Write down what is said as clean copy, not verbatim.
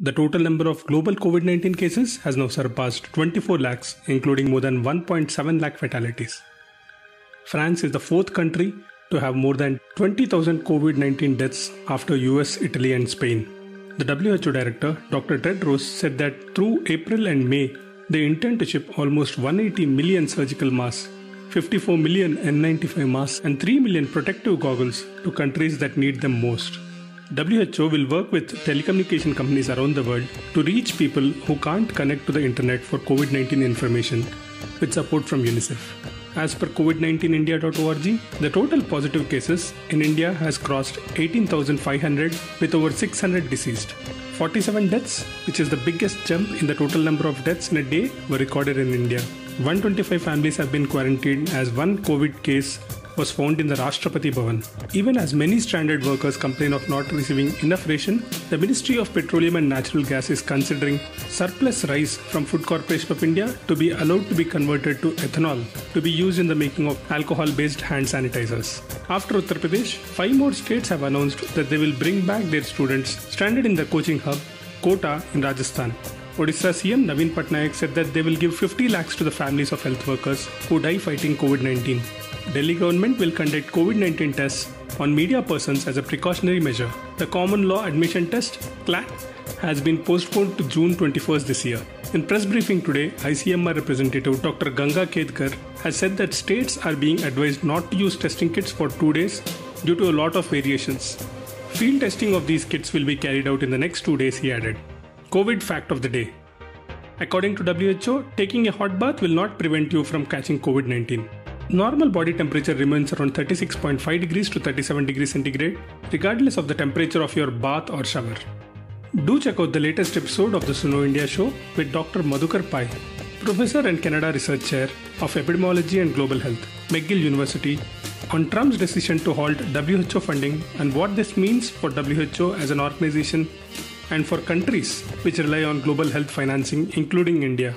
The total number of global COVID-19 cases has now surpassed 24 lakhs, including more than 1.7 lakh fatalities. France is the fourth country to have more than 20,000 COVID-19 deaths after US, Italy and Spain. The WHO director, Dr. Tedros, said that through April and May, they intend to ship almost 180 million surgical masks, 54 million N95 masks and 3 million protective goggles to countries that need them most. WHO will work with telecommunication companies around the world to reach people who can't connect to the internet for COVID-19 information with support from UNICEF. As per COVID19India.org, the total positive cases in India has crossed 18,500 with over 600 deceased. 47 deaths, which is the biggest jump in the total number of deaths in a day, were recorded in India. 125 families have been quarantined as one COVID case was found in the Rashtrapati Bhavan. Even as many stranded workers complain of not receiving enough ration, the Ministry of Petroleum and Natural Gas is considering surplus rice from Food Corporation of India to be allowed to be converted to ethanol to be used in the making of alcohol-based hand sanitizers. After Uttar Pradesh, 5 more states have announced that they will bring back their students stranded in the coaching hub, Kota in Rajasthan. Odisha CM Naveen Patnaik said that they will give 50 lakhs to the families of health workers who die fighting COVID-19. Delhi government will conduct COVID-19 tests on media persons as a precautionary measure. The Common Law Admission Test, CLAT, has been postponed to June 21st this year. In press briefing today, ICMR representative Dr. Ganga Kedkar has said that states are being advised not to use testing kits for 2 days due to a lot of variations. Field testing of these kits will be carried out in the next 2 days, he added. COVID fact of the day. According to WHO, taking a hot bath will not prevent you from catching COVID-19. Normal body temperature remains around 36.5 degrees to 37 degrees centigrade, regardless of the temperature of your bath or shower. Do check out the latest episode of the Suno India show with Dr. Madhukar Pai, Professor and Canada Research Chair of Epidemiology and Global Health, McGill University, on Trump's decision to halt WHO funding and what this means for WHO as an organization and for countries which rely on global health financing, including India.